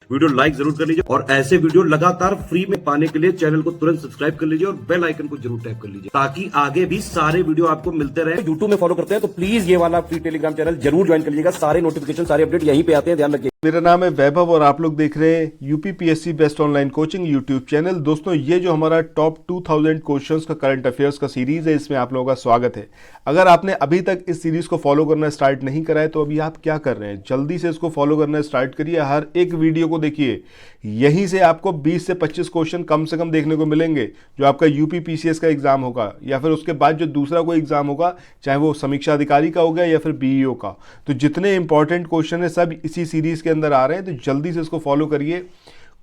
Video like जरूर कर लीजिए और ऐसे वीडियो लगातार फ्री में पाने के लिए चैनल को तुरंत सब्सक्राइब कर लीजिए और बेल आइकन को जरूर टैप कर लीजिए ताकि आगे भी सारे वीडियो आपको मिलते रहे। यूट्यूब में फॉलो करते हैं तो प्लीज ये वाला फ्री टेलीग्राम चैनल जरूर ज्वाइन कर लीजिएगा। सारे नोटिफिकेशन सारे अपडेट यहीं पे आते हैं, ध्यान रखिए। मेरा नाम है वैभव और आप लोग देख रहे हैं UPPSC best online coaching YouTube channel. दोस्तों, ये जो हमारा टॉप 2000 क्वेश्चंस का करंट अफेयर्स का सीरीज है, इसमें आप लोगों का स्वागत है। अगर आपने अभी तक इस सीरीज को फॉलो करना स्टार्ट नहीं करा है तो अभी आप क्या कर रहे हैं, जल्दी से इसको फॉलो करना स्टार्ट करिए। हर एक वीडियो को देखिए, यहीं से आपको 20 से 25 क्वेश्चन कम से कम देखने को मिलेंगे जो आपका यूपीपीसीएस का एग्जाम होगा या फिर उसके बाद जो दूसरा कोई एग्जाम होगा, चाहे वो समीक्षा अधिकारी का होगा या फिर बीईओ का। तो जितने इंपॉर्टेंट क्वेश्चन है सब इसी सीरीज के अंदर आ रहे हैं, तो जल्दी से इसको फॉलो करिए।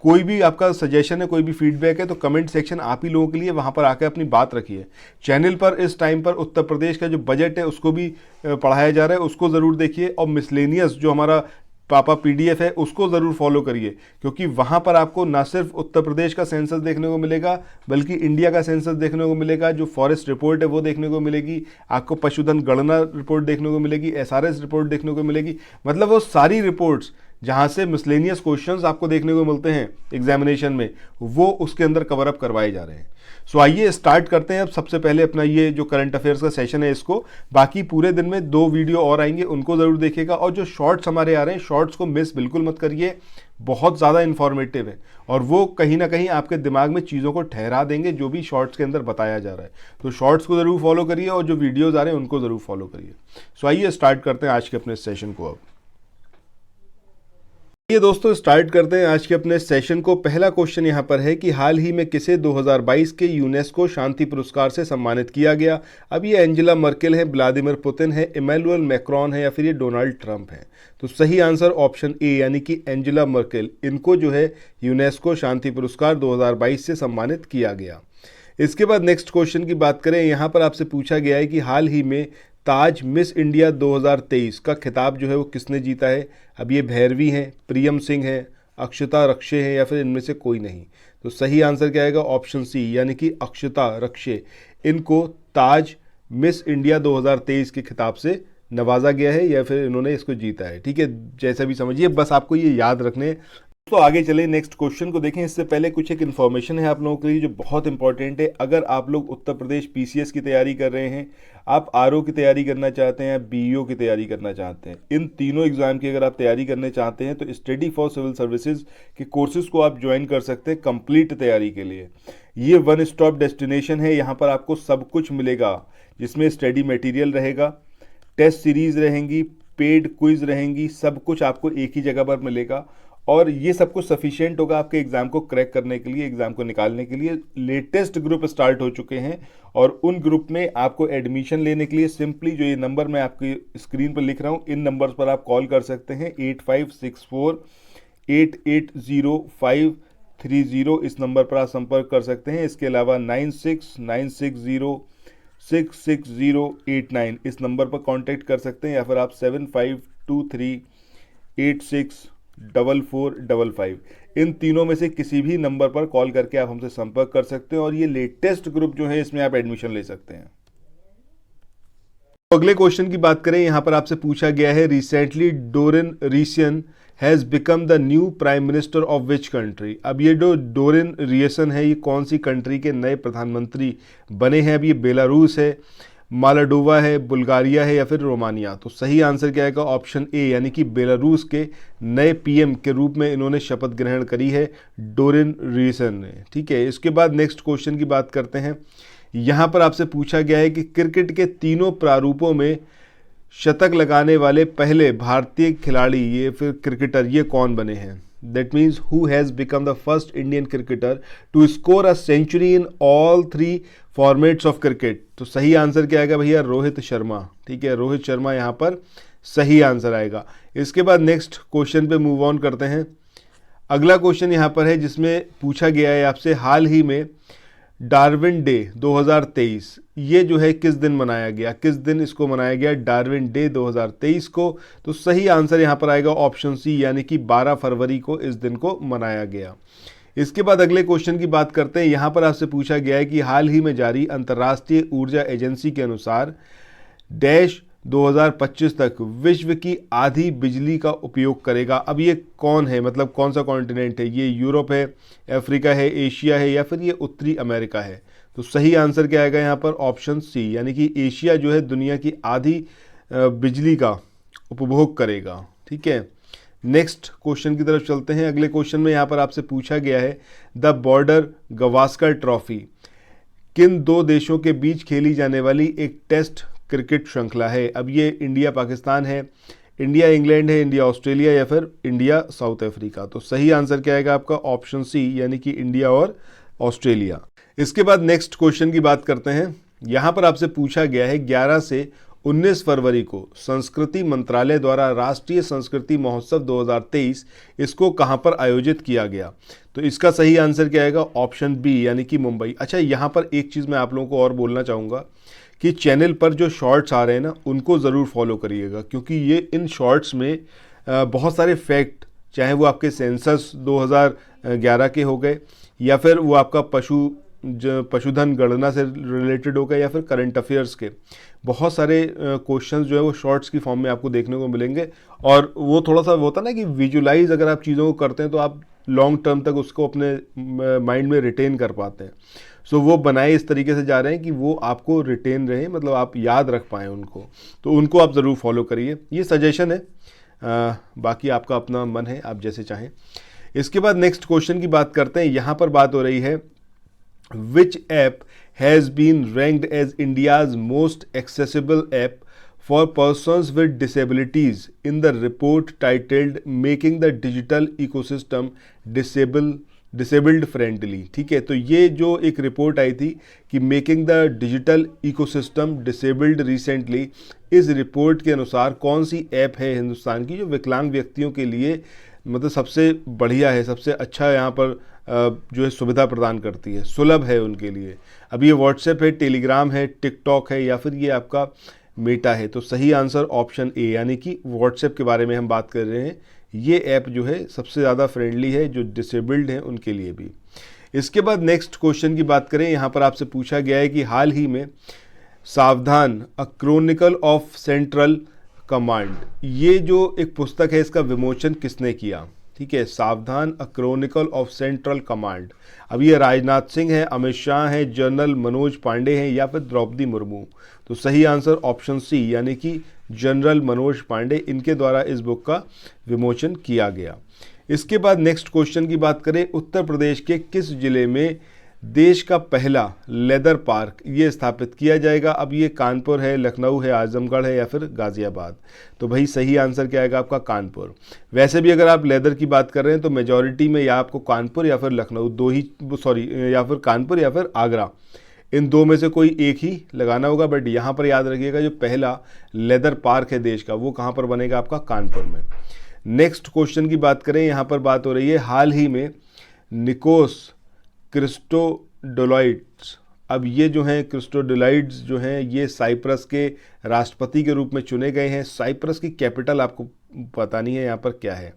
कोई भी आपका सजेशन है, कोई भी फीडबैक है तो कमेंट सेक्शन आप ही लोगों के लिए, वहां पर आकर अपनी बात रखिए। चैनल पर इस टाइम पर उत्तर प्रदेश का जो बजट है उसको भी पढ़ाया जा रहा है, उसको ज़रूर देखिए। और मिसलेनियस जो हमारा पापा पीडीएफ है उसको ज़रूर फॉलो करिए, क्योंकि वहाँ पर आपको ना सिर्फ उत्तर प्रदेश का सेंसस देखने को मिलेगा बल्कि इंडिया का सेंसस देखने को मिलेगा, जो फॉरेस्ट रिपोर्ट है वो देखने को मिलेगी, आपको पशुधन गणना रिपोर्ट देखने को मिलेगी, एसआरएस रिपोर्ट देखने को मिलेगी। मतलब वो सारी रिपोर्ट्स जहाँ से मिसलेनियस क्वेश्चंस आपको देखने को मिलते हैं एग्जामिनेशन में, वो उसके अंदर कवर अप करवाए जा रहे हैं। सो आइए स्टार्ट करते हैं। अब सबसे पहले अपना ये जो करंट अफेयर्स का सेशन है इसको, बाकी पूरे दिन में 2 वीडियो और आएंगे, उनको ज़रूर देखिएगा। और जो शॉर्ट्स हमारे आ रहे हैं, शॉर्ट्स को मिस बिल्कुल मत करिए, बहुत ज़्यादा इन्फॉर्मेटिव है और वो कहीं ना कहीं आपके दिमाग में चीज़ों को ठहरा देंगे जो भी शॉर्ट्स के अंदर बताया जा रहा है। तो शॉर्ट्स को ज़रूर फॉलो करिए और जो वीडियोज़ आ रहे हैं उनको ज़रूर फॉलो करिए। सो आइए स्टार्ट करते हैं आज के अपने सेशन को। अब ये दोस्तों स्टार्ट करते हैं आज के अपने सेशन को। पहला क्वेश्चन यहाँ पर है कि हाल ही में किसे 2022 के यूनेस्को शांति पुरस्कार से सम्मानित किया गया। अब ये एंजेला मर्केल है, व्लादिमीर पुतिन है, इमैनुअल मैक्रोन है या फिर ये डोनाल्ड ट्रंप है। तो सही आंसर ऑप्शन ए यानी कि एंजेला मर्केल, इनको जो है यूनेस्को शांति पुरस्कार 2022 से सम्मानित किया गया। इसके बाद नेक्स्ट क्वेश्चन की बात करें, यहाँ पर आपसे पूछा गया है कि हाल ही में ताज मिस इंडिया 2023 का खिताब जो है वो किसने जीता है। अब ये भैरवी हैं, प्रियम सिंह है, अक्षता रक्षे हैं या फिर इनमें से कोई नहीं। तो सही आंसर क्या आएगा, ऑप्शन सी यानी कि अक्षता रक्षे, इनको ताज मिस इंडिया 2023 के खिताब से नवाजा गया है या फिर इन्होंने इसको जीता है। ठीक है, जैसा भी समझिए, बस आपको ये याद रखने। तो आगे चले नेक्स्ट क्वेश्चन को देखें। इससे पहले कुछ एक इन्फॉर्मेशन है आप लोगों के लिए जो बहुत इंपॉर्टेंट है। अगर आप लोग उत्तर प्रदेश पीसीएस की तैयारी कर रहे हैं, आप आरओ की तैयारी करना चाहते हैं, बीईओ की तैयारी करना चाहते हैं, इन तीनों एग्जाम की अगर आप तैयारी करने चाहते हैं तो स्टडी फॉर सिविल सर्विसेज के कोर्सेज को आप ज्वाइन कर सकते हैं कंप्लीट तैयारी के लिए। ये वन स्टॉप डेस्टिनेशन है, यहाँ पर आपको सब कुछ मिलेगा, जिसमें स्टडी मटेरियल रहेगा, टेस्ट सीरीज रहेंगी, पेड क्विज रहेंगी, सब कुछ आपको एक ही जगह पर मिलेगा। और ये सब कुछ सफिशिएंट होगा आपके एग्जाम को क्रैक करने के लिए, एग्जाम को निकालने के लिए। लेटेस्ट ग्रुप स्टार्ट हो चुके हैं और उन ग्रुप में आपको एडमिशन लेने के लिए सिंपली जो ये नंबर मैं आपकी स्क्रीन पर लिख रहा हूँ, इन नंबर्स पर आप कॉल कर सकते हैं। 8564880530 इस नंबर पर आप संपर्क कर सकते हैं। इसके अलावा 9696066089 इस नंबर पर कांटेक्ट कर सकते हैं, या फिर आप 7523864455 इन तीनों में से किसी भी नंबर पर कॉल करके आप हमसे संपर्क कर सकते हैं और ये लेटेस्ट ग्रुप जो है इसमें आप एडमिशन ले सकते हैं। तो अगले क्वेश्चन की बात करें, यहां पर आपसे पूछा गया है recently Dorin Recean has become the new prime minister of which country. अब ये जो डोरिन रियसन है, ये कौन सी कंट्री के नए प्रधानमंत्री बने हैं। अब ये बेलारूस है, मालाडोवा है, बुल्गारिया है या फिर रोमानिया। तो सही आंसर क्या आएगा, ऑप्शन ए यानी कि बेलारूस के नए पीएम के रूप में इन्होंने शपथ ग्रहण करी है डोरिन रियसन ने। ठीक है, इसके बाद नेक्स्ट क्वेश्चन की बात करते हैं। यहाँ पर आपसे पूछा गया है कि क्रिकेट के तीनों प्रारूपों में शतक लगाने वाले पहले भारतीय खिलाड़ी ये फिर क्रिकेटर ये कौन बने हैं। That means who has become the first Indian cricketer to score a century in all 3 formats of cricket. तो सही आंसर क्या आएगा भैया, रोहित शर्मा। ठीक है, रोहित शर्मा यहाँ पर सही आंसर आएगा। इसके बाद नेक्स्ट क्वेश्चन पे मूव ऑन करते हैं। अगला क्वेश्चन यहाँ पर है जिसमें पूछा गया है आपसे, हाल ही में डार्विन डे 2023 ये जो है किस दिन मनाया गया, किस दिन इसको मनाया गया डार्विन डे 2023 को। तो सही आंसर यहाँ पर आएगा ऑप्शन सी यानी कि 12 फरवरी को इस दिन को मनाया गया। इसके बाद अगले क्वेश्चन की बात करते हैं। यहाँ पर आपसे पूछा गया है कि हाल ही में जारी अंतर्राष्ट्रीय ऊर्जा एजेंसी के अनुसार डैश 2025 तक विश्व की आधी बिजली का उपयोग करेगा। अब ये कौन है, मतलब कौन सा कॉन्टिनेंट है? ये यूरोप है, अफ्रीका है, एशिया है, या फिर ये उत्तरी अमेरिका है? तो सही आंसर क्या आएगा यहाँ पर? ऑप्शन सी, यानी कि एशिया जो है दुनिया की आधी बिजली का उपभोग करेगा। ठीक है, नेक्स्ट क्वेश्चन की तरफ चलते हैं। अगले क्वेश्चन में यहाँ पर आपसे पूछा गया है द बॉर्डर गवास्कर ट्रॉफी किन दो देशों के बीच खेली जाने वाली एक टेस्ट क्रिकेट श्रृंखला है? अब ये इंडिया पाकिस्तान है, इंडिया इंग्लैंड है, इंडिया ऑस्ट्रेलिया, या फिर इंडिया साउथ अफ्रीका? तो सही आंसर क्या आएगा आपका? ऑप्शन सी, यानी कि इंडिया और ऑस्ट्रेलिया। इसके बाद नेक्स्ट क्वेश्चन की बात करते हैं। यहाँ पर आपसे पूछा गया है 11 से 19 फरवरी को संस्कृति मंत्रालय द्वारा राष्ट्रीय संस्कृति महोत्सव 2023 इसको कहां पर आयोजित किया गया? तो इसका सही आंसर क्या आएगा? ऑप्शन बी, यानी कि मुंबई। अच्छा, यहां पर एक चीज़ मैं आप लोगों को और बोलना चाहूँगा कि चैनल पर जो शॉर्ट्स आ रहे हैं ना, उनको ज़रूर फॉलो करिएगा, क्योंकि ये इन शॉर्ट्स में बहुत सारे फैक्ट, चाहे वो आपके सेंसस 2011 के हो गए, या फिर वो आपका पशुधन गणना से रिलेटेड हो गए, या फिर करंट अफेयर्स के बहुत सारे क्वेश्चंस जो है वो शॉर्ट्स की फॉर्म में आपको देखने को मिलेंगे। और वो थोड़ा सा होता है ना कि विजुलाइज अगर आप चीज़ों को करते हैं तो आप लॉन्ग टर्म तक उसको अपने माइंड में रिटेन कर पाते हैं। सो वो बनाए इस तरीके से जा रहे हैं कि वो आपको रिटेन रहे, मतलब आप याद रख पाएँ उनको, तो उनको आप ज़रूर फॉलो करिए। ये सजेशन है, बाकी आपका अपना मन है, आप जैसे चाहें। इसके बाद नेक्स्ट क्वेश्चन की बात करते हैं। यहाँ पर बात हो रही है Which app has been ranked as India's most accessible app for persons with disabilities in the report titled Making the Digital Ecosystem Disabled Friendly? ठीक है, तो ये जो एक रिपोर्ट आई थी कि making the digital ecosystem disabled recently, इस report के अनुसार कौन सी ऐप है हिंदुस्तान की जो विकलांग व्यक्तियों के लिए मतलब सबसे बढ़िया है, सबसे अच्छा यहाँ पर जो है सुविधा प्रदान करती है, सुलभ है उनके लिए? अब ये व्हाट्सएप है, टेलीग्राम है, टिकटॉक है, या फिर ये आपका मेटा है? तो सही आंसर ऑप्शन ए, यानी कि व्हाट्सएप के बारे में हम बात कर रहे हैं। ये ऐप जो है सबसे ज़्यादा फ्रेंडली है जो डिसेबल्ड हैं उनके लिए भी। इसके बाद नेक्स्ट क्वेश्चन की बात करें। यहाँ पर आपसे पूछा गया है कि हाल ही में सावधान अ क्रॉनिकल ऑफ सेंट्रल कमांड, ये जो एक पुस्तक है इसका विमोचन किसने किया? ठीक है, सावधान अ क्रॉनिकल ऑफ सेंट्रल कमांड। अब ये राजनाथ सिंह है, अमित शाह है, जनरल मनोज पांडे हैं, या फिर द्रौपदी मुर्मू? तो सही आंसर ऑप्शन सी, यानी कि जनरल मनोज पांडे, इनके द्वारा इस बुक का विमोचन किया गया। इसके बाद नेक्स्ट क्वेश्चन की बात करें। उत्तर प्रदेश के किस जिले में देश का पहला लेदर पार्क ये स्थापित किया जाएगा? अब ये कानपुर है, लखनऊ है, आजमगढ़ है, या फिर गाजियाबाद? तो भाई सही आंसर क्या आएगा आपका? कानपुर। वैसे भी अगर आप लेदर की बात कर रहे हैं तो मेजॉरिटी में या आपको कानपुर या फिर लखनऊ या फिर कानपुर या फिर आगरा, इन दो में से कोई एक ही लगाना होगा। बट यहाँ पर याद रखिएगा जो पहला लेदर पार्क है देश का, वो कहाँ पर बनेगा? आपका कानपुर में। नेक्स्ट क्वेश्चन की बात करें। यहाँ पर बात हो रही है हाल ही में निकोस क्रिस्टोडोलाइड्स, अब ये जो हैं क्रिस्टोडोलाइड्स जो हैं ये साइप्रस के राष्ट्रपति के रूप में चुने गए हैं। साइप्रस की कैपिटल आपको पता नहीं है यहाँ पर क्या है।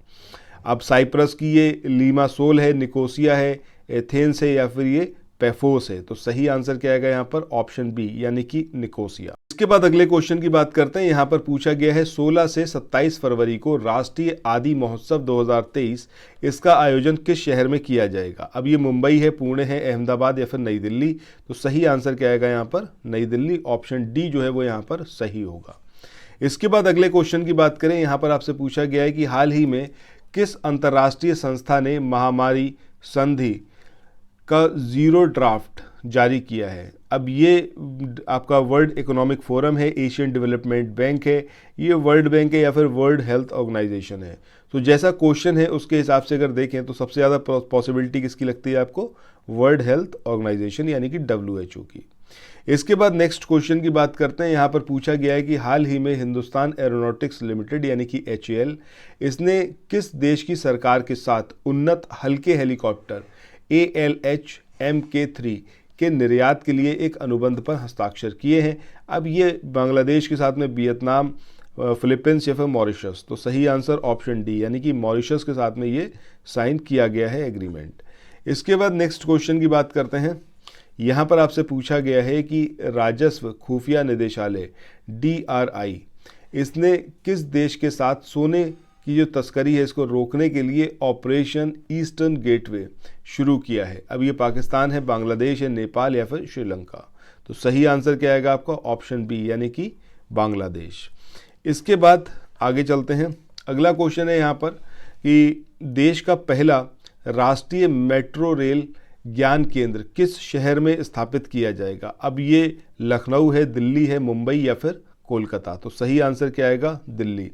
अब साइप्रस की ये लीमासोल है, निकोसिया है, एथेंस है, या फिर ये पैफोस है? तो सही आंसर क्या आएगा यहाँ पर? ऑप्शन बी, यानी कि निकोसिया। इसके बाद अगले क्वेश्चन की बात करते हैं। यहाँ पर पूछा गया है 16 से 27 फरवरी को राष्ट्रीय आदि महोत्सव 2023 इसका आयोजन किस शहर में किया जाएगा? अब ये मुंबई है, पुणे है, अहमदाबाद, या फिर नई दिल्ली? तो सही आंसर क्या आएगा यहाँ पर? नई दिल्ली। ऑप्शन डी जो है वो यहाँ पर सही होगा। इसके बाद अगले क्वेश्चन की बात करें। यहाँ पर आपसे पूछा गया है कि हाल ही में किस अंतर्राष्ट्रीय संस्था ने महामारी संधि का जीरो ड्राफ्ट जारी किया है? अब ये आपका वर्ल्ड इकोनॉमिक फोरम है, एशियन डेवलपमेंट बैंक है, ये वर्ल्ड बैंक है, या फिर वर्ल्ड हेल्थ ऑर्गेनाइजेशन है? तो जैसा क्वेश्चन है उसके हिसाब से अगर देखें तो सबसे ज़्यादा पॉसिबिलिटी किसकी लगती है आपको? वर्ल्ड हेल्थ ऑर्गेनाइजेशन, यानी कि WHO की। इसके बाद नेक्स्ट क्वेश्चन की बात करते हैं। यहाँ पर पूछा गया है कि हाल ही में हिंदुस्तान एरोनॉटिक्स लिमिटेड यानी कि HAL, इसने किस देश की सरकार के साथ उन्नत हल्के हेलीकॉप्टर ALH Mk3 के निर्यात के लिए एक अनुबंध पर हस्ताक्षर किए हैं? अब ये बांग्लादेश के साथ में वियतनाम, फिलीपींस, या फिर मॉरिशस? तो सही आंसर ऑप्शन डी, यानी कि मॉरिशस के साथ में ये साइन किया गया है एग्रीमेंट। इसके बाद नेक्स्ट क्वेश्चन की बात करते हैं। यहाँ पर आपसे पूछा गया है कि राजस्व खुफिया निदेशालय DRI इसने किस देश के साथ सोने की जो तस्करी है इसको रोकने के लिए ऑपरेशन ईस्टर्न गेटवे शुरू किया है? अब ये पाकिस्तान है, बांग्लादेश है, नेपाल या फिर श्रीलंका? तो सही आंसर क्या आएगा आपका? ऑप्शन बी यानी कि बांग्लादेश। इसके बाद आगे चलते हैं। अगला क्वेश्चन है यहाँ पर कि देश का पहला राष्ट्रीय मेट्रो रेल ज्ञान केंद्र किस शहर में स्थापित किया जाएगा? अब ये लखनऊ है, दिल्ली है, मुंबई या फिर कोलकाता? तो सही आंसर क्या आएगा? दिल्ली।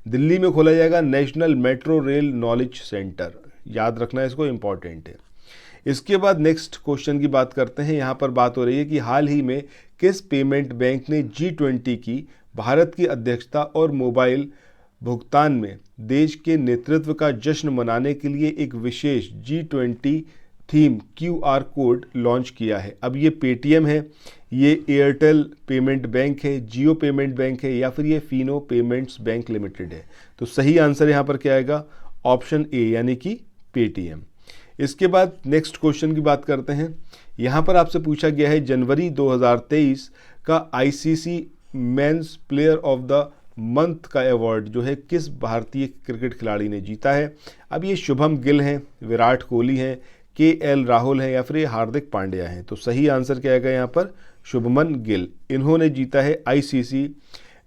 दिल्ली में खोला जाएगा national metro rail knowledge centre. याद रखना है इसको, इंपॉर्टेंट है। इसके बाद नेक्स्ट क्वेश्चन की बात करते हैं। यहाँ पर बात हो रही है कि हाल ही में किस पेमेंट बैंक ने G20 की भारत की अध्यक्षता और मोबाइल भुगतान में देश के नेतृत्व का जश्न मनाने के लिए एक विशेष G20 theme QR code launch किया है? अब ये पेटीएम है, ये एयरटेल पेमेंट बैंक है, जियो पेमेंट बैंक है या फिर ये फिनो पेमेंट्स बैंक लिमिटेड है? तो सही आंसर यहाँ पर क्या आएगा? ऑप्शन ए यानी कि पेटीएम। इसके बाद नेक्स्ट क्वेश्चन की बात करते हैं। यहाँ पर आपसे पूछा गया है जनवरी 2023 का ICC men's player of the month का अवार्ड जो है किस भारतीय क्रिकेट खिलाड़ी ने जीता है? अब ये शुभम गिल हैं, विराट कोहली हैं, KL राहुल हैं या फिर ये हार्दिक पांड्या हैं? तो सही आंसर क्या आएगा यहाँ पर? शुभमन गिल। इन्होंने जीता है ICC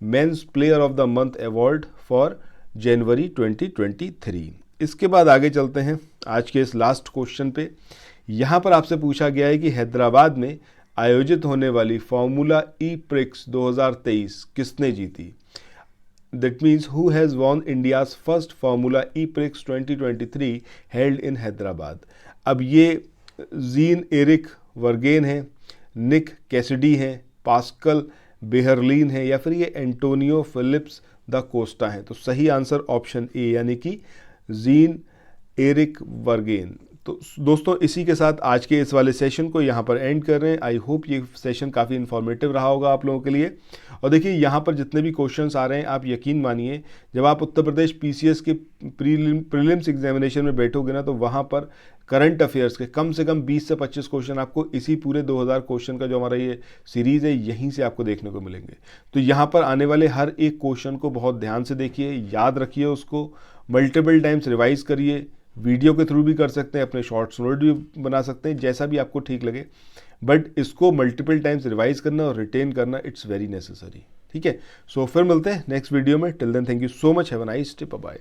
men's player of the month award for January 2023। इसके बाद आगे चलते हैं आज के इस लास्ट क्वेश्चन पे। यहाँ पर आपसे पूछा गया है कि हैदराबाद में आयोजित होने वाली फार्मूला ई प्रिक्स 2023 किसने जीती? That means who has won India's first formula E prix 2023 held in Hyderabad? अब ये जीन एरिक वर्गेन है, निक कैसिडी हैं, पास्कल बेहरलीन है या फिर ये एंटोनियो फिलिप्स द कोस्टा हैं? तो सही आंसर ऑप्शन ए यानी कि जीन एरिक वर्गेन। तो दोस्तों इसी के साथ आज के इस वाले सेशन को यहाँ पर एंड कर रहे हैं। आई होप ये सेशन काफ़ी इन्फॉर्मेटिव रहा होगा आप लोगों के लिए। और देखिए यहाँ पर जितने भी क्वेश्चंस आ रहे हैं आप यकीन मानिए जब आप उत्तर प्रदेश PCS के प्रीलिम्स एग्जामिनेशन में बैठोगे ना तो वहाँ पर करंट अफेयर्स के कम से कम 20 से 25 क्वेश्चन आपको इसी पूरे 2000 क्वेश्चन का जो हमारा ये सीरीज़ है यहीं से आपको देखने को मिलेंगे। तो यहाँ पर आने वाले हर एक क्वेश्चन को बहुत ध्यान से देखिए, याद रखिए, उसको मल्टीपल टाइम्स रिवाइज करिए, वीडियो के थ्रू भी कर सकते हैं, अपने शॉर्ट्स नोट भी बना सकते हैं, जैसा भी आपको ठीक लगे, बट इसको मल्टीपल टाइम्स रिवाइज करना और रिटेन करना इट्स वेरी नेसेसरी। ठीक है, सो फिर मिलते हैं नेक्स्ट वीडियो में। Till then thank you so much, have a nice day, bye.